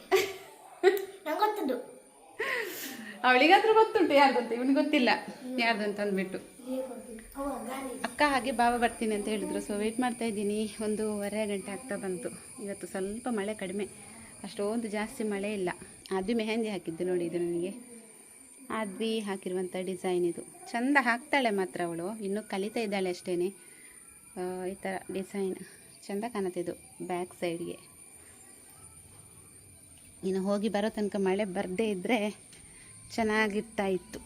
ಗೊತ್ತುಂಟು, ಅವಳಿಗಾದ್ರೂ ಗೊತ್ತುಂಟು ಯಾರ್ದಂತ, ಇವನಿಗೆ ಗೊತ್ತಿಲ್ಲ ಯಾರ್ದಂತ ಅಂದ್ಬಿಟ್ಟು. ಅಕ್ಕ ಹಾಗೆ ಬಾವ ಬರ್ತೀನಿ ಅಂತ ಹೇಳಿದ್ರು. ಸೊ ವೆಯ್ಟ್ ಮಾಡ್ತಾ ಇದ್ದೀನಿ. 1.5 ಗಂಟೆ ಆಗ್ತಾ ಬಂತು. ಇವತ್ತು ಸ್ವಲ್ಪ ಮಳೆ ಕಡಿಮೆ, ಅಷ್ಟೊಂದು ಜಾಸ್ತಿ ಮಳೆ ಇಲ್ಲ. ಆದ್ವಿ ಮೆಹಂದಿ ಹಾಕಿದ್ದು ನೋಡಿ, ಇದು ನನಗೆ ಆದ್ವಿ ಹಾಕಿರುವಂಥ ಡಿಸೈನ್. ಇದು ಚೆಂದ ಹಾಕ್ತಾಳೆ ಮಾತ್ರ ಅವಳು, ಇನ್ನೂ ಕಲಿತಾ ಇದ್ದಾಳೆ ಅಷ್ಟೇ. ಈ ಥರ ಡಿಸೈನ್ ಚೆಂದ ಕಾಣುತ್ತಿದ್ದು ಬ್ಯಾಕ್ ಸೈಡ್ಗೆ. ಇನ್ನು ಹೋಗಿ ಬರೋ ತನಕ ಮಳೆ ಬರದೇ ಇದ್ದರೆ ಚೆನ್ನಾಗಿರ್ತಾ ಇತ್ತು.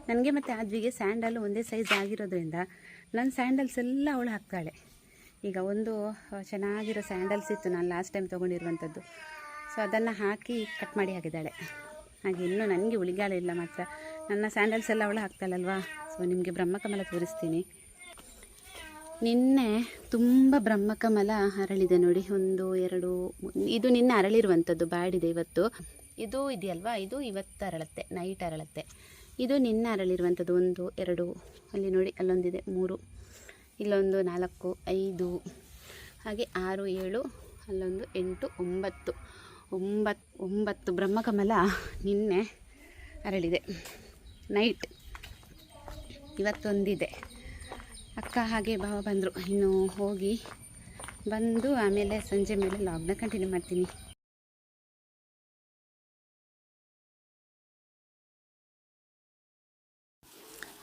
ನನಗೆ ಮತ್ತು ಆದ್ವಿಗೆ ಸ್ಯಾಂಡಲ್ ಒಂದೇ ಸೈಜ್ ಆಗಿರೋದ್ರಿಂದ ನನ್ನ ಸ್ಯಾಂಡಲ್ಸ್ ಎಲ್ಲ ಅವಳು ಹಾಕ್ತಾಳೆ. ಈಗ ಒಂದು ಚೆನ್ನಾಗಿರೋ ಸ್ಯಾಂಡಲ್ಸ್ ಇತ್ತು, ನಾನು ಲಾಸ್ಟ್ ಟೈಮ್ ತೊಗೊಂಡಿರುವಂಥದ್ದು. ಸೊ ಅದನ್ನು ಹಾಕಿ ಕಟ್ ಮಾಡಿ ಹಾಕಿದ್ದಾಳೆ. ಹಾಗೆ ಇನ್ನೂ ನನಗೆ ಉಳಿಗಾಲ ಮಾತ್ರ. ನನ್ನ ಸ್ಯಾಂಡಲ್ಸ್ ಎಲ್ಲ ಅವಳು ಹಾಕ್ತಾಳಲ್ವಾ. ಸೊ ನಿಮಗೆ ಬ್ರಹ್ಮಕಮಲ ತೋರಿಸ್ತೀನಿ. ನಿನ್ನೆ ತುಂಬ ಬ್ರಹ್ಮಕಮಲ ಅರಳಿದೆ ನೋಡಿ. 1, 2 ಇದು ನಿನ್ನೆ ಅರಳಿರುವಂಥದ್ದು, ಬಾಡಿದೆ ಇವತ್ತು. ಇದು ಇದೆಯಲ್ವಾ, ಇದು ಇವತ್ತು ಅರಳುತ್ತೆ, ನೈಟ್ ಅರಳುತ್ತೆ. ಇದು ನಿನ್ನೆ ಅರಳಿರುವಂಥದ್ದು. 1, 2 ಅಲ್ಲಿ ನೋಡಿ, ಅಲ್ಲೊಂದಿದೆ 3, ಇಲ್ಲೊಂದು 4, 5, ಹಾಗೆ 6, 7, ಅಲ್ಲೊಂದು 8, 9 ಬ್ರಹ್ಮಕಮಲ ನಿನ್ನೆ ಅರಳಿದೆ ನೈಟ್. ಇವತ್ತೊಂದಿದೆ. ಅಕ್ಕ ಹಾಗೆ ಭಾವ ಬಂದರು. ಇನ್ನು ಹೋಗಿ ಬಂದು ಆಮೇಲೆ ಸಂಜೆ ಮೇಲೆ ಲಾಗ್ನ ಕಂಟಿನ್ಯೂ ಮಾಡ್ತೀನಿ.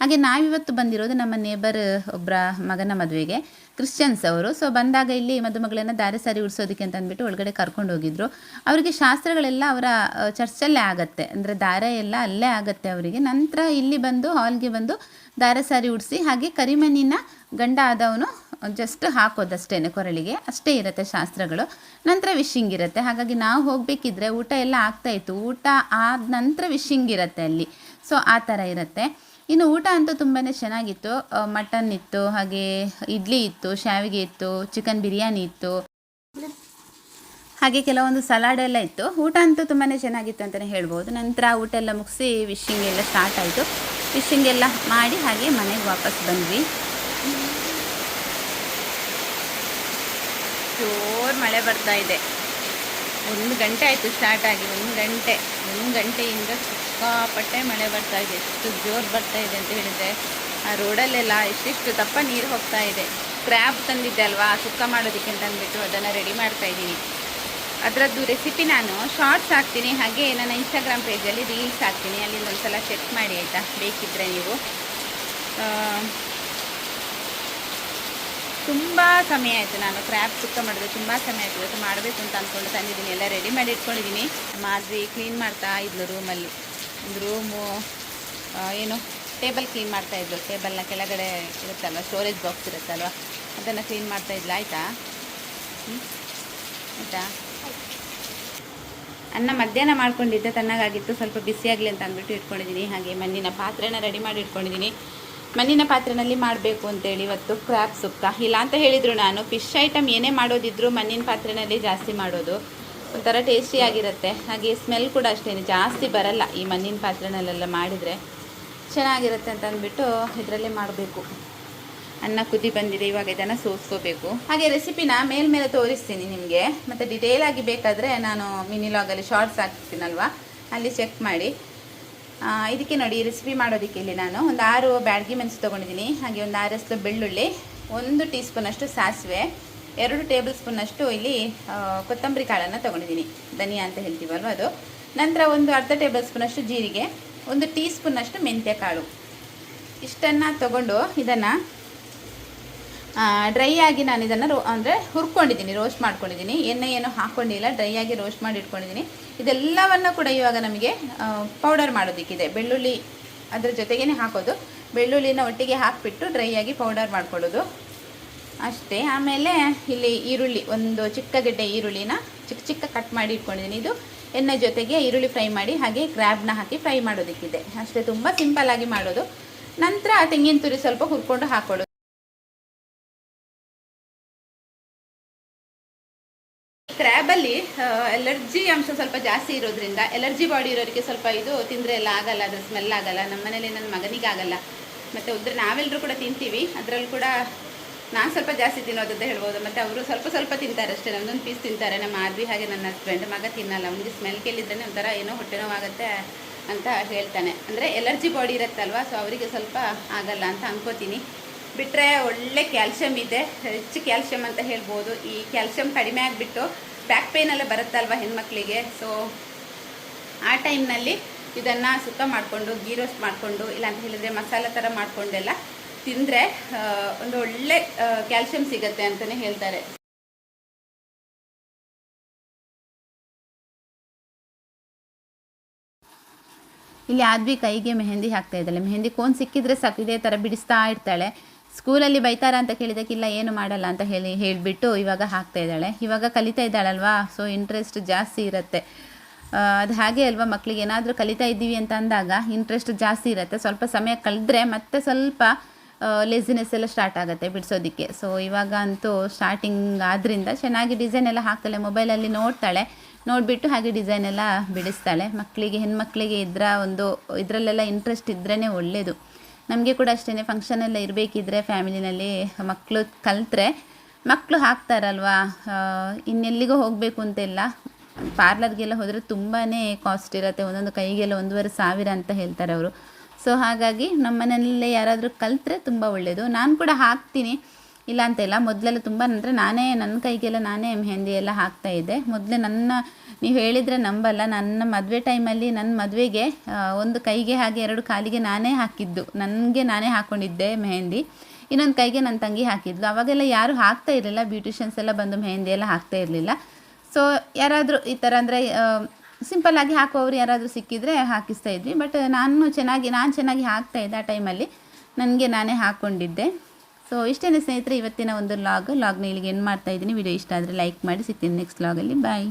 ಹಾಗೆ ನಾವಿವತ್ತು ಬಂದಿರೋದು ನಮ್ಮ ನೇಬರ್ ಒಬ್ಬರ ಮಗನ ಮದುವೆಗೆ, ಕ್ರಿಶ್ಚಿಯನ್ಸ್ ಅವರು. ಸೊ ಬಂದಾಗ ಇಲ್ಲಿ ಮದುಮಗಳನ್ನು ದಾರೆ ಸಾರಿ ಉಡಿಸೋದಕ್ಕೆ ಅಂತ ಅಂದ್ಬಿಟ್ಟು ಒಳಗಡೆ ಕರ್ಕೊಂಡು ಹೋಗಿದ್ರು. ಅವರಿಗೆ ಶಾಸ್ತ್ರಗಳೆಲ್ಲ ಅವರ ಚರ್ಚಲ್ಲೇ ಆಗುತ್ತೆ, ಅಂದರೆ ದಾರೆ ಎಲ್ಲ ಅಲ್ಲೇ ಆಗುತ್ತೆ ಅವರಿಗೆ. ನಂತರ ಇಲ್ಲಿ ಬಂದು ಹಾಲ್ಗೆ ಬಂದು ದಾರೆ ಸಾರಿ ಉಡಿಸಿ ಹಾಗೆ ಕರಿಮಣ್ಣಿನ ಗಂಡ ಆದವನು ಜಸ್ಟ್ ಹಾಕೋದಷ್ಟೇ ಕೊರಳಿಗೆ, ಅಷ್ಟೇ ಇರುತ್ತೆ ಶಾಸ್ತ್ರಗಳು. ನಂತರ ವಿಶಿಂಗ್ ಇರುತ್ತೆ. ಹಾಗಾಗಿ ನಾವು ಹೋಗಬೇಕಿದ್ರೆ ಊಟ ಎಲ್ಲ ಆಗ್ತಾಯಿತ್ತು. ಊಟ ಆದ ನಂತರ ವಿಶಿಂಗ್ ಇರುತ್ತೆ ಅಲ್ಲಿ. ಸೊ ಆ ಥರ ಇರುತ್ತೆ. ಇನ್ನು ಊಟ ಅಂತೂ ತುಂಬಾ ಚೆನ್ನಾಗಿತ್ತು. ಮಟನ್ ಇತ್ತು, ಹಾಗೆ ಇಡ್ಲಿ ಇತ್ತು, ಶಾವಿಗೆ ಇತ್ತು, ಚಿಕನ್ ಬಿರಿಯಾನಿ ಇತ್ತು, ಹಾಗೆ ಕೆಲವೊಂದು ಸಲಾಡ್ ಎಲ್ಲ ಇತ್ತು. ಊಟ ಅಂತೂ ತುಂಬಾ ಚೆನ್ನಾಗಿತ್ತು ಅಂತಲೇ ಹೇಳ್ಬೋದು. ನಂತರ ಊಟ ಎಲ್ಲ ಮುಗಿಸಿ ವಿಶಿಂಗ್ ಎಲ್ಲ ಸ್ಟಾರ್ಟ್ ಆಯಿತು. ವಿಶಿಂಗ್ ಎಲ್ಲ ಮಾಡಿ ಹಾಗೆ ಮನೆಗೆ ವಾಪಸ್ ಬಂದ್ವಿ. ಜೋರು ಮಳೆ ಬರ್ತಾ ಇದೆ. 1 ಗಂಟೆ ಆಯಿತು ಸ್ಟಾರ್ಟ್ ಆಗಿ. 1 ಗಂಟೆಯಿಂದ ಸಿಕ್ಕಾಪಟ್ಟೆ ಮಳೆ ಬರ್ತಾ ಇದೆ. ಎಷ್ಟು ಜೋರು ಬರ್ತಾ ಇದೆ ಅಂತ ಹೇಳಿದರೆ ಆ ರೋಡಲ್ಲೆಲ್ಲ ಎಷ್ಟಿಷ್ಟು ದಪ್ಪ ನೀರು ಹೋಗ್ತಾ ಇದೆ. ಕ್ರ್ಯಾಬ್ ತಂದಿದ್ದೆ ಅಲ್ವಾ, ಸುಕ್ಕ ಮಾಡೋದಕ್ಕೆ ಅಂತ ಅಂದ್ಬಿಟ್ಟು ಅದನ್ನು ರೆಡಿ ಮಾಡ್ತಾ ಇದ್ದೀನಿ. ಅದರದ್ದು ರೆಸಿಪಿ ನಾನು ಶಾರ್ಟ್ಸ್ ಹಾಕ್ತೀನಿ, ಹಾಗೆ ನನ್ನ ಇನ್ಸ್ಟಾಗ್ರಾಮ್ ಪೇಜಲ್ಲಿ ರೀಲ್ಸ್ ಹಾಕ್ತೀನಿ. ಅಲ್ಲಿಂದ ಒಂದು ಸಲ ಚೆಕ್ ಮಾಡಿ ಆಯಿತಾ, ಬೇಕಿದ್ದರೆ ನೀವು. ತುಂಬ ಸಮಯ ಆಯಿತು ನಾನು ಕ್ರ್ಯಾಬ್ ಸುಕ್ಕ ಮಾಡಿದ್ರೆ, ತುಂಬ ಸಮಯ ಆಯಿತು. ಇವತ್ತು ಮಾಡಬೇಕು ಅಂತ ಅಂದ್ಕೊಂಡು ತಂದಿದ್ದೀನಿ, ಎಲ್ಲ ರೆಡಿ ಮಾಡಿ ಇಟ್ಕೊಂಡಿದ್ದೀನಿ. ಮಾದ್ವಿ ಕ್ಲೀನ್ ಮಾಡ್ತಾ ಇದ್ಲು ರೂಮಲ್ಲಿ. ಒಂದು ರೂಮು ಏನು ಟೇಬಲ್ ಕ್ಲೀನ್ ಮಾಡ್ತಾಯಿದ್ಲು. ಟೇಬಲ್ನ ಕೆಳಗಡೆ ಇರುತ್ತಲ್ವ, ಸ್ಟೋರೇಜ್ ಬಾಕ್ಸ್ ಇರುತ್ತಲ್ವ, ಅದನ್ನು ಕ್ಲೀನ್ ಮಾಡ್ತಾಯಿದ್ಲು. ಆಯಿತಾ ಆಯಿತಾ. ಅನ್ನ ಮಧ್ಯಾಹ್ನ ಮಾಡ್ಕೊಂಡಿದ್ದೆ, ತಣ್ಣಗಾಗಿತ್ತು, ಸ್ವಲ್ಪ ಬಿಸಿಯಾಗಲಿ ಅಂತ ಅಂದ್ಬಿಟ್ಟು ಇಟ್ಕೊಂಡಿದ್ದೀನಿ. ಹಾಗೆ ಮಣ್ಣಿನ ಪಾತ್ರೆನ ರೆಡಿ ಮಾಡಿ ಇಟ್ಕೊಂಡಿದ್ದೀನಿ. ಮಣ್ಣಿನ ಪಾತ್ರೆಯಲ್ಲಿ ಮಾಡಬೇಕು ಅಂತೇಳಿ ಇವತ್ತು ಕ್ರ್ಯಾಬ್ ಸುಕ್ಕ. ಇಲ್ಲ ಅಂತ ಹೇಳಿದರು, ನಾನು ಫಿಶ್ ಐಟಮ್ ಏನೇ ಮಾಡೋದಿದ್ರು ಮಣ್ಣಿನ ಪಾತ್ರೆಯಲ್ಲಿ ಜಾಸ್ತಿ ಮಾಡೋದು, ಒಂಥರ ಟೇಸ್ಟಿಯಾಗಿರುತ್ತೆ. ಹಾಗೆ ಸ್ಮೆಲ್ ಕೂಡ ಅಷ್ಟೇ ಜಾಸ್ತಿ ಬರಲ್ಲ ಈ ಮಣ್ಣಿನ ಪಾತ್ರೆನಲ್ಲೆಲ್ಲ ಮಾಡಿದರೆ, ಚೆನ್ನಾಗಿರುತ್ತೆ ಅಂತ ಅಂದ್ಬಿಟ್ಟು ಇದರಲ್ಲೇ ಮಾಡಬೇಕು. ಅನ್ನ ಕುದಿ ಬಂದಿದೆ, ಇವಾಗ ಇದನ್ನು ಸೋಸ್ಕೋಬೇಕು. ಹಾಗೆ ರೆಸಿಪಿನ ಮೇಲ್ಮೇಲೆ ತೋರಿಸ್ತೀನಿ ನಿಮಗೆ, ಮತ್ತು ಡಿಟೇಲಾಗಿ ಬೇಕಾದರೆ ನಾನು ಮಿನಿ ಲಾಗಲ್ಲಿ ಶಾರ್ಟ್ಸ್ ಹಾಕ್ತೀನಲ್ವ, ಅಲ್ಲಿ ಚೆಕ್ ಮಾಡಿ. ಇದಕ್ಕೆ ನೋಡಿ, ಈ ರೆಸಿಪಿ ಮಾಡೋದಕ್ಕೆ ಇಲ್ಲಿ ನಾನು ಒಂದು 6 ಬ್ಯಾಡಗಿ ಮೆಣಸು ತೊಗೊಂಡಿದ್ದೀನಿ. ಹಾಗೆ ಒಂದು 6 ಎಸಳು ಬೆಳ್ಳುಳ್ಳಿ, 1 ಟೀ ಸ್ಪೂನಷ್ಟು ಸಾಸಿವೆ, 2 ಟೇಬಲ್ ಸ್ಪೂನಷ್ಟು ಇಲ್ಲಿ ಕೊತ್ತಂಬರಿ ಕಾಳನ್ನು ತೊಗೊಂಡಿದ್ದೀನಿ, ಧನಿಯಾ ಅಂತ ಹೇಳ್ತೀವಲ್ವ ಅದು. ನಂತರ ಒಂದು ಅರ್ಧ ಟೇಬಲ್ ಸ್ಪೂನಷ್ಟು ಜೀರಿಗೆ, 1 ಟೀ ಸ್ಪೂನಷ್ಟು ಮೆಂತ್ಯ ಕಾಳು. ಇಷ್ಟನ್ನು ತೊಗೊಂಡು ಇದನ್ನು ಡ್ರೈ ಆಗಿ ನಾನು ಇದನ್ನು ಅಂದರೆ ಹುರ್ಕೊಂಡಿದ್ದೀನಿ, ರೋಸ್ಟ್ ಮಾಡ್ಕೊಂಡಿದ್ದೀನಿ. ಎಣ್ಣೆ ಏನು ಹಾಕ್ಕೊಂಡಿಲ್ಲ, ಡ್ರೈ ಆಗಿ ರೋಸ್ಟ್ ಮಾಡಿ ಇಟ್ಕೊಂಡಿದ್ದೀನಿ. ಇದೆಲ್ಲವನ್ನು ಕೂಡ ಇವಾಗ ನಮಗೆ ಪೌಡರ್ ಮಾಡೋದಕ್ಕಿದೆ. ಬೆಳ್ಳುಳ್ಳಿ ಅದ್ರ ಜೊತೆಗೇ ಹಾಕೋದು, ಬೆಳ್ಳುಳ್ಳಿನ ಒಟ್ಟಿಗೆ ಹಾಕಿಬಿಟ್ಟು ಡ್ರೈ ಆಗಿ ಪೌಡರ್ ಮಾಡ್ಕೊಳ್ಳೋದು ಅಷ್ಟೇ. ಆಮೇಲೆ ಇಲ್ಲಿ ಈರುಳ್ಳಿ, ಒಂದು ಚಿಕ್ಕ ಗೆಡ್ಡೆ ಈರುಳ್ಳಿನ ಚಿಕ್ಕ ಚಿಕ್ಕ ಕಟ್ ಮಾಡಿ ಇಟ್ಕೊಂಡಿದ್ದೀನಿ. ಇದು ಎಣ್ಣೆ ಜೊತೆಗೆ ಈರುಳ್ಳಿ ಫ್ರೈ ಮಾಡಿ ಹಾಗೆ ಕ್ರ್ಯಾಬ್ನ ಹಾಕಿ ಫ್ರೈ ಮಾಡೋದಕ್ಕಿದೆ ಅಷ್ಟೇ. ತುಂಬ ಸಿಂಪಲ್ಲಾಗಿ ಮಾಡೋದು. ನಂತರ ತೆಂಗಿನ ತುರಿ ಸ್ವಲ್ಪ ಹುರ್ಕೊಂಡು ಹಾಕೊಳ್ಳೋದು. ಕ್ರ್ಯಾಬಲ್ಲಿ ಎಲರ್ಜಿ ಅಂಶ ಸ್ವಲ್ಪ ಜಾಸ್ತಿ ಇರೋದ್ರಿಂದ, ಎಲರ್ಜಿ ಬಾಡಿ ಇರೋರಿಗೆ ಸ್ವಲ್ಪ ಇದು ತಿಂದರೆ ಎಲ್ಲ ಆಗಲ್ಲ, ಅದ್ರ ಸ್ಮೆಲ್ ಆಗಲ್ಲ. ನಮ್ಮ ಮನೇಲಿ ನನ್ನ ಮಗನಿಗೆ ಆಗಲ್ಲ, ಮತ್ತು ಉದ್ರೆ ನಾವೆಲ್ಲರೂ ಕೂಡ ತಿಂತೀವಿ. ಅದರಲ್ಲಿ ಕೂಡ ನಾನು ಸ್ವಲ್ಪ ಜಾಸ್ತಿ ತಿನ್ನೋದಂತ ಹೇಳ್ಬೋದು, ಮತ್ತು ಅವರು ಸ್ವಲ್ಪ ತಿಂತಾರೆ ಅಷ್ಟೇ. ನಮ್ಮದೊಂದು ಪೀಸ್ ತಿಂತಾರೆ, ನಮ್ಮ ಮಾದ್ವಿ ಹಾಗೆ ನನ್ನ ಹಸ್ಬೆಂಡ್. ಮಗ ತಿನ್ನಲ್ಲ, ಅವನಿಗೆ ಸ್ಮೆಲ್ ಕೇಳಿದ್ರೆ ಒಂಥರ ಏನೋ ಹೊಟ್ಟೆ ನೋವಾಗುತ್ತೆ ಅಂತ ಹೇಳ್ತಾನೆ. ಅಂದರೆ ಎಲರ್ಜಿ ಬಾಡಿ ಇರುತ್ತಲ್ವ, ಸೊ ಅವರಿಗೆ ಸ್ವಲ್ಪ ಆಗಲ್ಲ ಅಂತ ಅನ್ಕೋತೀನಿ. ಬಿಟ್ಟರೆ ಒಳ್ಳೆ ಕ್ಯಾಲ್ಶಿಯಮ್ ಇದೆ, ರಿಚ್ ಕ್ಯಾಲ್ಶಿಯಮ್ ಅಂತ ಹೇಳ್ಬೋದು. ಈ ಕ್ಯಾಲ್ಶಿಯಮ್ ಕಡಿಮೆ ಆಗಿಬಿಟ್ಟು ಬ್ಯಾಕ್ ಪೇನೆಲ್ಲ ಬರುತ್ತಲ್ವ ಹೆಣ್ಮಕ್ಳಿಗೆ, ಸೊ ಆ ಟೈಮ್ನಲ್ಲಿ ಇದನ್ನು ಸುಕ್ಕ ಮಾಡಿಕೊಂಡು ಗೀ ರೋಸ್ಟ್ ಮಾಡಿಕೊಂಡು, ಇಲ್ಲಾಂತ ಹೇಳಿದರೆ ಮಸಾಲೆ ಥರ ಮಾಡಿಕೊಂಡೆಲ್ಲ ತಿಂದರೆ ಒಂದು ಒಳ್ಳೆ ಕ್ಯಾಲ್ಶಿಯಮ್ ಸಿಗುತ್ತೆ ಅಂತಲೇ ಹೇಳ್ತಾರೆ. ಇಲ್ಲಿ ಆದ್ವಿ ಕೈಗೆ ಮೆಹಂದಿ ಹಾಕ್ತಾ ಇದ್ದಾಳೆ. ಮೆಹಂದಿ ಕೋನ್ ಸಿಕ್ಕಿದ್ರೆ ಸಾಕು, ಇದೇ ಥರ ಬಿಡಿಸ್ತಾ ಇರ್ತಾಳೆ. ಸ್ಕೂಲಲ್ಲಿ ಬೈತಾರ ಅಂತ ಕೇಳಿದಕ್ಕಿಲ್ಲ, ಏನು ಮಾಡಲ್ಲ ಅಂತ ಹೇಳಿಬಿಟ್ಟು ಇವಾಗ ಹಾಕ್ತಾ ಇದ್ದಾಳೆ. ಇವಾಗ ಕಲಿತಾ ಇದ್ದಾಳಲ್ವಾ, ಸೊ ಇಂಟ್ರೆಸ್ಟ್ ಜಾಸ್ತಿ ಇರುತ್ತೆ. ಅದು ಹಾಗೆ ಅಲ್ವಾ, ಮಕ್ಕಳಿಗೆ ಏನಾದರೂ ಕಲಿತಾ ಇದ್ದೀವಿ ಅಂತ ಅಂದಾಗ ಇಂಟ್ರೆಸ್ಟ್ ಜಾಸ್ತಿ ಇರುತ್ತೆ. ಸ್ವಲ್ಪ ಸಮಯ ಕಳೆದ್ರೆ ಮತ್ತೆ ಸ್ವಲ್ಪ ಲೇಸಿನೆಸ್ ಎಲ್ಲ ಸ್ಟಾರ್ಟ್ ಆಗುತ್ತೆ ಬಿಡಿಸೋದಕ್ಕೆ. ಸೊ ಇವಾಗ ಅಂತೂ ಸ್ಟಾರ್ಟಿಂಗ್ ಆದ್ದರಿಂದ ಚೆನ್ನಾಗಿ ಡಿಸೈನ್ ಎಲ್ಲ ಹಾಕ್ತಾಳೆ. ಮೊಬೈಲಲ್ಲಿ ನೋಡ್ತಾಳೆ, ನೋಡಿಬಿಟ್ಟು ಹಾಗೆ ಡಿಸೈನ್ ಎಲ್ಲ ಬಿಡಿಸ್ತಾಳೆ. ಮಕ್ಕಳಿಗೆ, ಹೆಣ್ಮಕ್ಳಿಗೆ ಇದರಲ್ಲೆಲ್ಲ ಇಂಟ್ರೆಸ್ಟ್ ಇದ್ರೇ ಒಳ್ಳೆಯದು. ನಮಗೆ ಕೂಡ ಅಷ್ಟೇ, ಫಂಕ್ಷನ್ ಎಲ್ಲ ಇರಬೇಕಿದ್ರೆ ಫ್ಯಾಮಿಲಿನಲ್ಲಿ ಮಕ್ಕಳು ಕಲಿತ್ರೆ ಮಕ್ಕಳು ಹಾಕ್ತಾರಲ್ವಾ. ಇನ್ನೆಲ್ಲಿಗೂ ಹೋಗಬೇಕು ಅಂತೆಲ್ಲ, ಪಾರ್ಲರ್ಗೆಲ್ಲ ಹೋದರೆ ತುಂಬಾ ಕಾಸ್ಟ್ ಇರುತ್ತೆ. ಒಂದೊಂದು ಕೈಗೆಲ್ಲ 1,500 ಅಂತ ಹೇಳ್ತಾರೆ ಅವರು. ಸೊ ಹಾಗಾಗಿ ನಮ್ಮ ಮನೆಯಲ್ಲೇ ಯಾರಾದರೂ ಕಲಿತ್ರೆ ತುಂಬ ಒಳ್ಳೆಯದು. ನಾನು ಕೂಡ ಹಾಕ್ತೀನಿ, ಇಲ್ಲ ಅಂತೆಲ್ಲ. ಮೊದಲೆಲ್ಲ ತುಂಬ, ಅಂದರೆ ನನ್ನ ಕೈಗೆಲ್ಲ ನಾನೇ ಮೆಹಂದಿ ಎಲ್ಲ ಹಾಕ್ತಾಯಿದ್ದೆ ಮೊದಲೇ. ನೀವು ಹೇಳಿದರೆ ನಂಬಲ್ಲ, ನನ್ನ ಮದುವೆ ಟೈಮಲ್ಲಿ ನನ್ನ ಮದುವೆಗೆ ಒಂದು ಕೈಗೆ ಹಾಗೆ 2 ಕಾಲಿಗೆ ನಾನೇ ಹಾಕಿದ್ದು, ನನಗೆ ನಾನೇ ಹಾಕ್ಕೊಂಡಿದ್ದೆ ಮೆಹಂದಿ. ಇನ್ನೊಂದು ಕೈಗೆ ನನ್ನ ತಂಗಿ ಹಾಕಿದ್ಲು. ಅವಾಗೆಲ್ಲ ಯಾರೂ ಹಾಕ್ತಾ ಇರಲಿಲ್ಲ, ಬ್ಯೂಟಿಷಿಯನ್ಸ್ ಎಲ್ಲ ಬಂದು ಮೆಹಂದಿ ಎಲ್ಲ ಹಾಕ್ತಾ ಇರಲಿಲ್ಲ. ಸೊ ಯಾರಾದರೂ ಈ ಥರ ಅಂದರೆ ಸಿಂಪಲ್ಲಾಗಿ ಹಾಕುವವರು ಯಾರಾದರೂ ಸಿಕ್ಕಿದರೆ ಹಾಕಿಸ್ತಾ ಇದ್ವಿ. ಬಟ್ ನಾನು ಚೆನ್ನಾಗಿ ಹಾಕ್ತಾಯಿದ್ದೆ ಆ ಟೈಮಲ್ಲಿ, ನನಗೆ ನಾನೇ ಹಾಕ್ಕೊಂಡಿದ್ದೆ. ಸೊ ಇಷ್ಟೇ ಸ್ನೇಹಿತರೆ ಇವತ್ತಿನ ಒಂದು ಲಾಗ್ನ ಇಲ್ಲಿಗೆ ಎಂಡ್ ಮಾಡ್ತಾಯಿದ್ದೀನಿ. ವಿಡಿಯೋ ಇಷ್ಟ ಆದರೆ ಲೈಕ್ ಮಾಡಿ. ಸಿಗ್ತೀನಿ ನೆಕ್ಸ್ಟ್ ಲಾಗಲ್ಲಿ. ಬಾಯ್.